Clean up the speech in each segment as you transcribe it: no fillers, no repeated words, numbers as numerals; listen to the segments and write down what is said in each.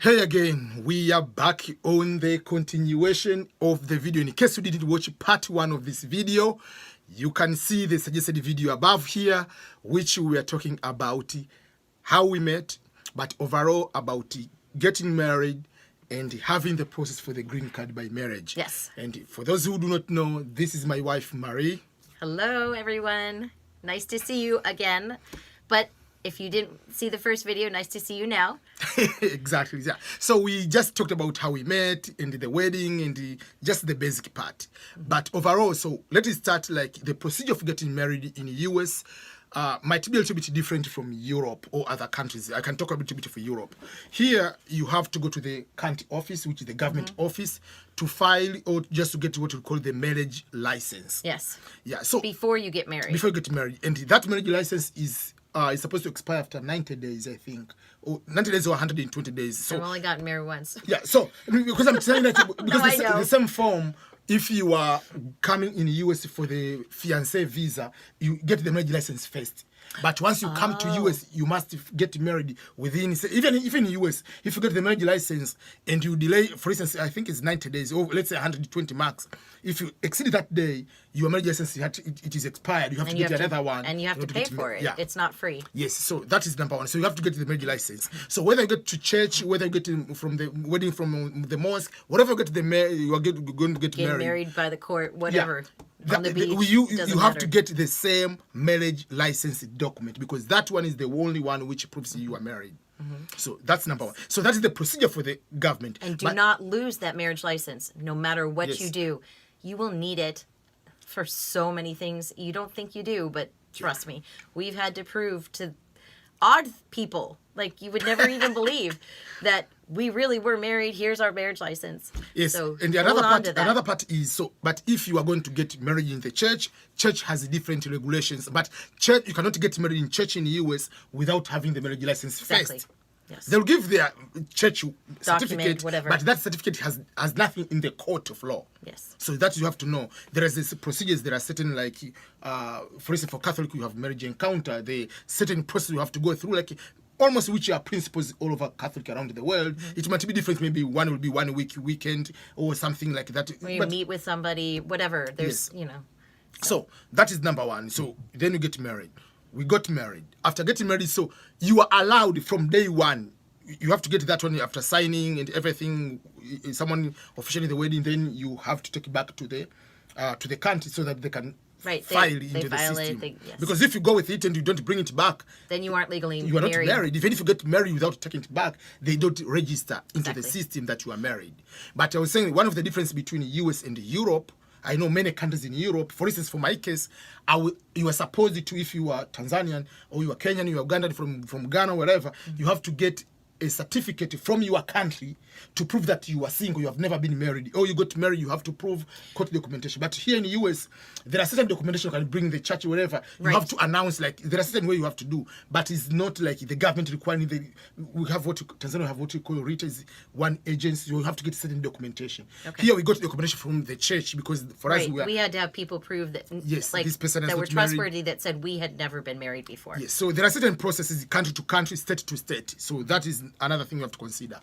Hey again, we are back on the continuation of the video. In case you didn't watch part 1 of this video, you can see the suggested video above here, which we are talking about how we met, but overall about getting married and having the process for the green card by marriage. Yes. And for those who do not know, this is my wife, Marie. Hello, everyone. Nice to see you again. But if you didn't see the first video, nice to see you now. Exactly, yeah. So we just talked about how we met and the wedding and just the basic part. But overall, so let us start like the procedure of getting married in the US might be a little bit different from Europe or other countries. I can talk a little bit for Europe. Here, you have to go to the county office, which is the government office, to file or just to get what we call the marriage license. Yes. Yeah. So Before you get married. before you get married, and that marriage license is supposed to expire after 90 days, I think, or 90 days or 120 days. So I've only gotten married once. yeah, so because I'm saying that because I know. the same form, if you are coming in the US for the fiancé visa, you get the marriage license first. But once you come to US, you must get married within, even in US, if you get the marriage license and you delay, for instance, I think it's 90 days, or let's say 120 max. If you exceed that day, your marriage license, it is expired. You have to get another one. And you have to pay for it. Yeah. It's not free. Yes, so that is number one. So you have to get the marriage license. So whether you get to church, whether you get from the wedding from the mosque, whatever you get you are going to get Married by the court, whatever. On the beach, you doesn't have matter. to get the same marriage license document because that one is the only one which proves you are married. So that's number one. So that is the procedure for the government. And do not lose that marriage license, no matter what Yes. you do. You will need it for so many things. You don't think you do, but trust me, we've had to prove to odd people, like you would never even believe, that we really were married. Here's our marriage license. Yes, So and the hold on another to that. part is so. But if you are going to get married in the church has different regulations. But church, you cannot get married in church in the US without having the marriage license Exactly. first. Yes. They'll give their church certificate, whatever. but that certificate has nothing in the court of law. Yes. So that you have to know. There is this procedures. There are certain like, for instance, for Catholic, you have marriage encounter. The certain process you have to go through, like almost which are principles all over Catholic around the world. It might be different. Maybe one will be 1 week weekend or something like that. When you But- meet with somebody, whatever. There's, so that is number one. So then you get married. We got married. After getting married, so you are allowed from day one. You have to get that one after signing and everything. Someone officially the wedding, then you have to take it back to the country so that they can Right, file they into the file it, system. yes. Because if you go with it and you don't bring it back, then you aren't legally you are not married. married. Even if you get married without taking it back, they don't register into the Exactly. system that you are married. But I was saying one of the differences between the US and Europe, I know many countries in Europe, for instance, for my case, you are supposed to, if you are Tanzanian or you are Kenyan, you are Ugandan from Ghana, wherever, you have to get a certificate from your country to prove that you are single, you have never been married, or you got married, you have to prove court documentation. But here in the US, there are certain documentation you can bring the church, whatever. You Right. have to announce, like, there are certain way you have to do, but it's not like the government requiring we have Tanzania have what we call RITA, is one agency, you have to get certain documentation. Okay. Here we got documentation from the church because for us, Right. We had to have people prove that, Yes, like, this person has that were not married. trustworthy, that said we had never been married before. Yes, so there are certain processes country to country, state to state. So that is another thing you have to consider.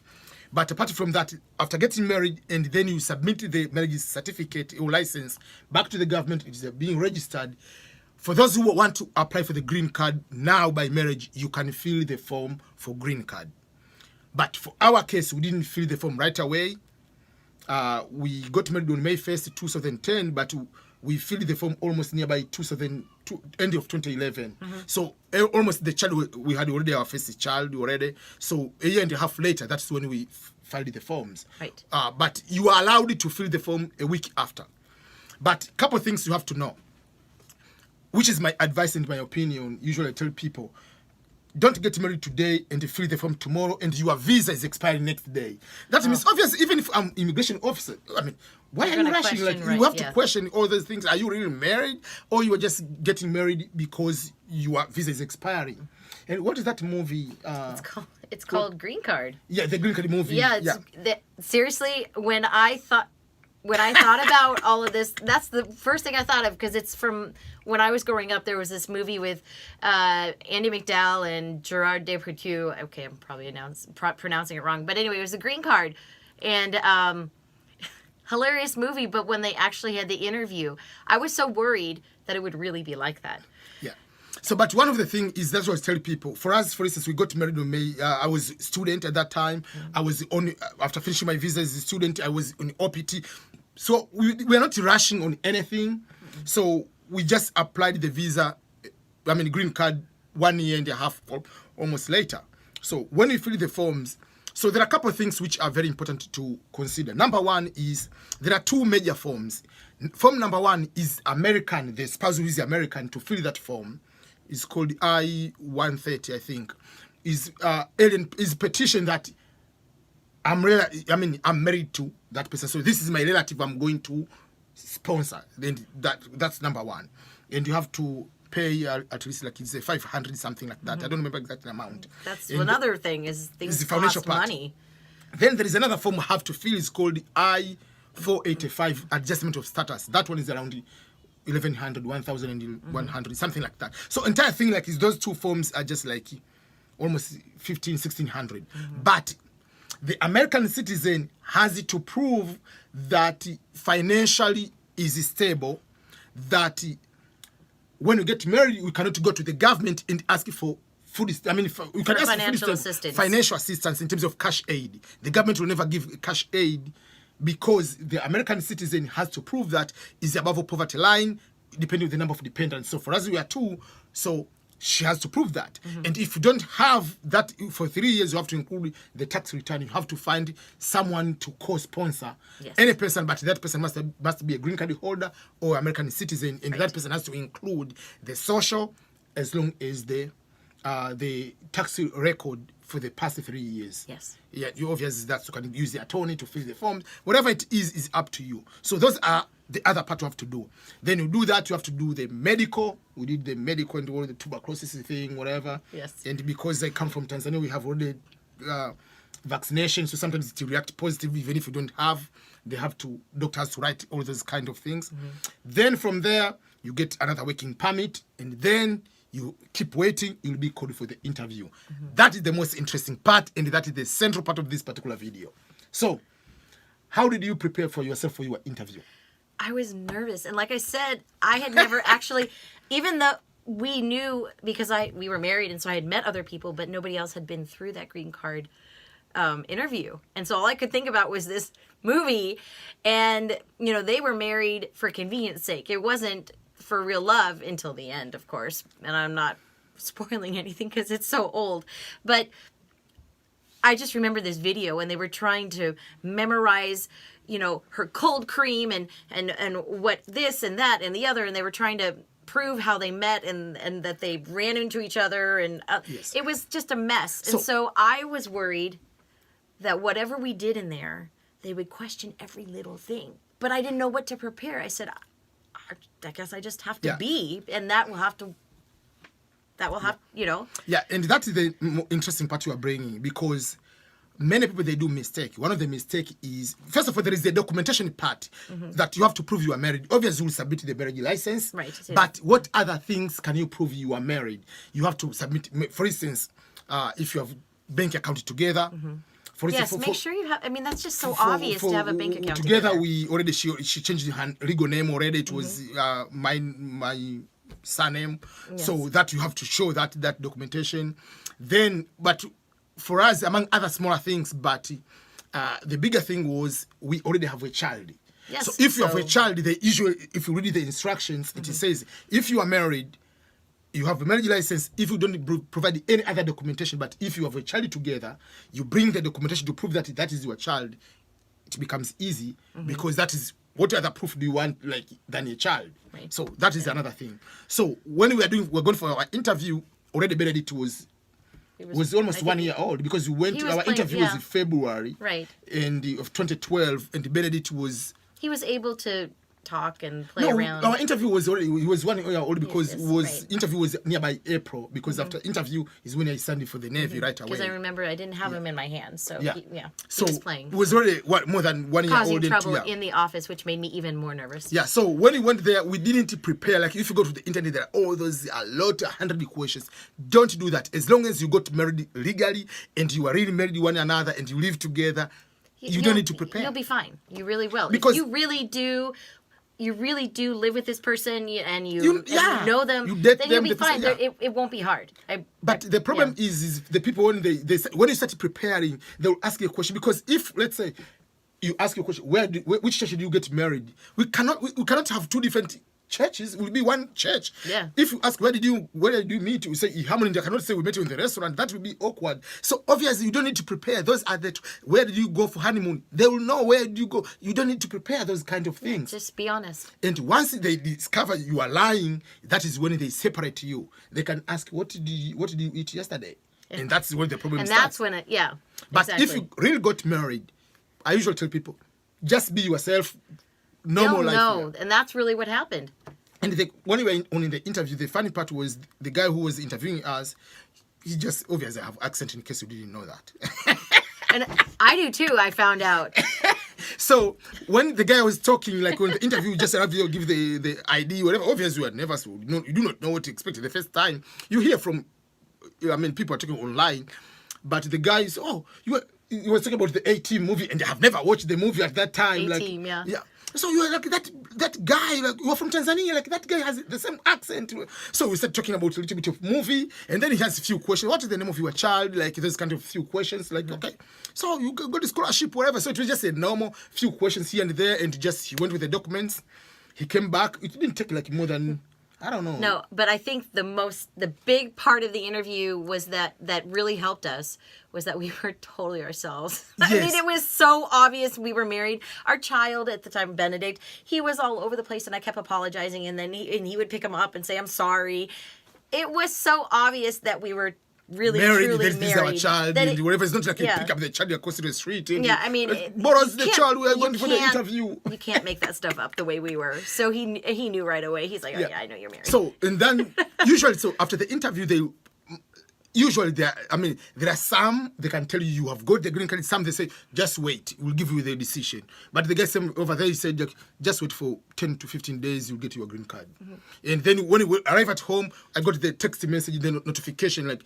But apart from that, after getting married and then you submit the marriage certificate or license back to the government, it is being registered. For those who want to apply for the green card now by marriage, you can fill the form for green card. But for our case, we didn't fill the form right away. We got married on May 1st, 2010, but we filled the form almost nearby end of 2011. So almost the child, we had already our first child already. So a year and a half later, that's when we filed the forms. Right. But you are allowed to fill the form a week after. But a couple of things you have to know, which is my advice and my opinion. Usually I tell people, don't get married today and fill the form tomorrow and your visa is expiring next day. That means obviously, even if I'm immigration officer, I mean, why You're are you gonna rushing? Like, question, you have right, to yeah. question all those things. Are you really married, or you are just getting married because your visa is expiring? And what is that movie? It's called Green Card. Yeah, the Green Card movie. Yeah, seriously, when I thought when I thought about all of this, that's the first thing I thought of, because it's from when I was growing up. There was this movie with Andy McDowell and Gerard Depardieu. Okay, I'm probably pronouncing it wrong, but anyway, it was The Green Card, and hilarious movie. But when they actually had the interview, I was so worried that it would really be like that. Yeah. So, but one of the things is, that's what I was telling people. For us, for instance, we got married in May. I was a student at that time. I was on, after finishing my visa as a student, I was on OPT. So we're not rushing on anything. So we just applied the visa, green card, 1.5 years almost later. So when we fill the forms, so there are a couple of things which are very important to consider. Number one is, there are two major forms. Form number one is American, the spouse who is American, to fill that form is called I-130, I think. Is petition that I'm married to that person. So this is my relative I'm going to sponsor. Then that's number one. And you have to pay at least like it's 500 something like that. I don't remember exact amount. That's another thing is things cost money. Then there is another form you have to fill. It's called I-485, adjustment of status. That one is around 1,100, 1,100, something like that. So entire thing like is those two forms are just like almost 1,500, 1,600. But the American citizen has to prove that financially is stable, that when you get married, we cannot go to the government and ask for food. We can ask financial assistance. Financial assistance in terms of cash aid. The government will never give cash aid, because the American citizen has to prove that is above a poverty line, depending on the number of dependents. So for us, we are 2, so she has to prove that. And if you don't have that for 3 years, you have to include the tax return. You have to find someone to co-sponsor any person, but that person must be a green card holder or American citizen, and that person has to include the social, as long as the tax record for the past 3 years. Yes. Yeah, you obviously that you can use the attorney to fill the forms. Whatever it is up to you. So those are the other part you have to do. Then you do that, you have to do the medical. We did the medical and all the tuberculosis thing, whatever. Yes. And because I come from Tanzania, we have already vaccination, so sometimes it react positive even if you don't have. They have to, doctors to write all those kind of things. Then from there, you get another working permit, and then you keep waiting, you'll be called for the interview. That is the most interesting part, and that is the central part of this particular video. So, how did you prepare for yourself for your interview? I was nervous. And like I said, I had never actually, even though we knew, because we were married, and so I had met other people, but nobody else had been through that green card interview. And so all I could think about was this movie, and, they were married for convenience sake. It wasn't for real love until the end, of course. And I'm not spoiling anything because it's so old. But I just remember this video when they were trying to memorize, her cold cream and what this and that and the other. And they were trying to prove how they met and that they ran into each other. And It was just a mess. And so I was worried that whatever we did in there, they would question every little thing. But I didn't know what to prepare. I said, I guess I just have to be, and that will have, Yeah, and that is the interesting part you are bringing, because many people, they do mistake. One of the mistake is, first of all, there is the documentation part that you have to prove you are married. Obviously, you will submit the marriage license. Right. But what other things can you prove you are married? You have to submit, for instance, if you have bank account together. For instance, make sure you have. That's just so obvious to have a bank account together. We already she changed her legal name already. It was my surname, so that you have to show that documentation. Then, but for us, among other smaller things, but the bigger thing was we already have a child. Yes. So if you have a child, if you read the instructions, it says if you are married, you have a marriage license if you don't provide any other documentation. But if you have a child together, you bring the documentation to prove that that is your child. It becomes easy because that is, what other proof do you want than a child? Right. So that is another thing. So when we're going for our interview, already Benedict was almost 1 year old, because our interview was in February, right, and of 2012, and Benedict was. He was able to talk and play No, around. our interview was already, he was 1 year old because Yes, it was right. interview was nearby April, because after interview is when I signed for the Navy right away. Because I remember I didn't have him in my hands, so Yeah. he So was playing. it was already more than 1 year Causing old. trouble And, in the office, which made me even more nervous. yeah, so when we went there, we didn't prepare. Like if you go to the internet, there are all those a lot, 100 questions. Don't do that. As long as you got married legally and you are really married to one another and you live together, you don't need to prepare. You'll be fine. You really will. Because- if you really do live with this person and you yeah, know them, you date then them, you'll be the person- fine. yeah. It won't be hard. But the problem is the people when when you start preparing, they'll ask you a question. Because if, let's say, you ask your question, which church did you get married? We cannot have two different churches. It will be one church. Yeah. If you ask where did you meet, you say Harmony. I cannot say we met you in the restaurant. That will be awkward. So obviously you don't need to prepare. Those are where did you go for honeymoon? They will know where did you go. You don't need to prepare those kind of things. Just be honest. And once they discover you are lying, that is when they separate you. They can ask, what did you eat yesterday? And that's when the problem And starts. that's when But exactly. if you really got married, I usually tell people, just be yourself, normal life. No, and that's really what happened. And when we were in the interview, the funny part was the guy who was interviewing us, he just obviously have accent, in case you didn't know that. And I do too, I found out. So when the guy was talking, like when the interview just arrived, you give the ID, whatever. Obviously, you are never so you do not know what to expect the first time. You hear from, people are talking online, but the guy is, he was talking about the A-Team movie, and I have never watched the movie at that time. A-Team, like, yeah. So you are like that guy, like you are from Tanzania, like that guy has the same accent. So we started talking about a little bit of movie, and then he has a few questions. What is the name of your child? Like those kind of few questions. Like okay, so you got the scholarship, whatever. So it was just a normal few questions here and there, and he went with the documents. He came back. It didn't take like more than, I don't know. No, but I think the big part of the interview was that really helped us was that we were totally ourselves. I Yes. mean, it was so obvious we were married. Our child at the time, Benedict, he was all over the place, and I kept apologizing, and then he would pick him up and say, "I'm sorry." It was so obvious that we were really Married, truly this is our married. child, that and whatever. It's not like you yeah. pick up the child across the street. And Yeah, I mean, Boros, the you child, we are you going for the can't- interview. You can't make that stuff up the way we were. So he knew right away. He's like, "Oh yeah, I know you're married." So, and then usually, so after the interview, there are some, they can tell you have got the green card. Some they say, just wait, we'll give you the decision. But the guy over there, he said, like, just wait for 10 to 15 days, you'll get your green card. Mm-hmm. And then when we arrive at home, I got the text message, the notification, like,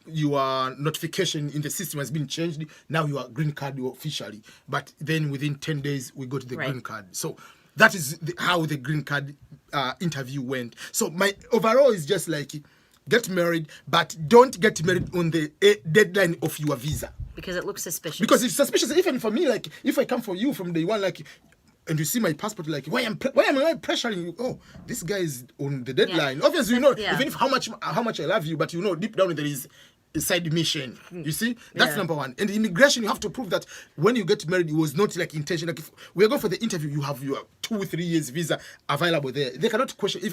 your notification in the system has been changed. Now you are green card officially. But then within 10 days, we got the green card. So that is how the green card interview went. So my overall is just like, get married, but don't get married on the deadline of your visa. Because it looks suspicious. Because it's suspicious. Even for me, like, if I come for you from day one, like, and you see my passport, like, why am I pressuring you? Oh, this guy is on the deadline. Yeah. Obviously, even if how much I love you, but deep down there is a side mission. You see, that's number one. And immigration, you have to prove that when you get married, it was not like intention. Like if we're going for the interview, you have your 2-3 years visa available there. They cannot question. If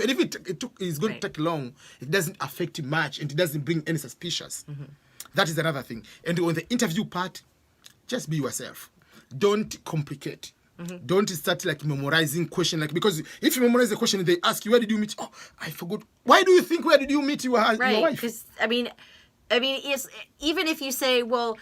it's going to take long, it doesn't affect much, and it doesn't bring any suspicious. Mm-hmm. That is another thing. And on the interview part, just be yourself. Don't complicate. Mm-hmm. Don't start like memorizing question, like, because if you memorize the question and they ask you, where did you meet? Oh, I forgot. Why do you think, where did you meet your wife? Because I mean, it's, even if you say, well,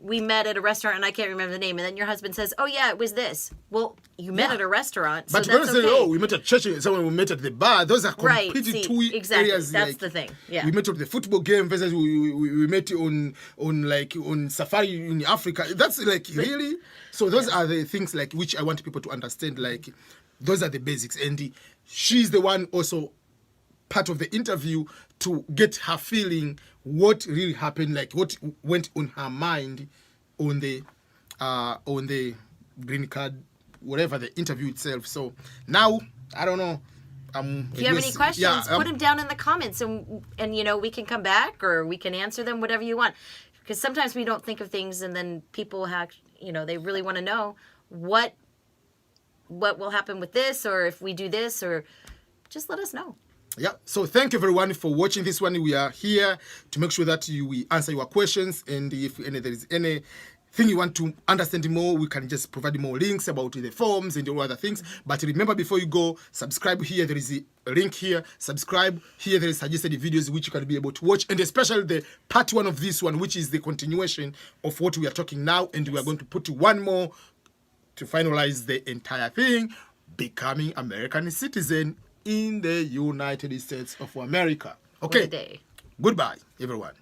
we met at a restaurant and I can't remember the name, and then your husband says, oh yeah, it was this. Well, you met at a restaurant, so but that's when okay. say, we met at church, someone we met at the bar, those are completely two areas. That's like, the thing. Yeah. We met at the football game versus we met on safari in Africa. That's like, really? So those are the things like which I want people to understand. Like, those are the basics, and she's the one also part of the interview to get her feeling what really happened, like what went on her mind on the green card, whatever the interview itself. So now I don't know. If you have any questions, put them down in the comments, and we can come back or we can answer them, whatever you want. Because sometimes we don't think of things, and then people they really want to know what will happen with this, or if we do this, or just let us know. Yeah, so thank you everyone for watching this one. We are here to make sure that we answer your questions, and if there is anything thing you want to understand more, we can just provide more links about the forms and all other things. But remember, before you go, subscribe here. There is a link here. Subscribe here. There is suggested videos which you can be able to watch, and especially the part 1 of this one, which is the continuation of what we are talking now. And we are going to put one more to finalize the entire thing: becoming American citizen in the United States of America. Okay. What a day. Goodbye, everyone.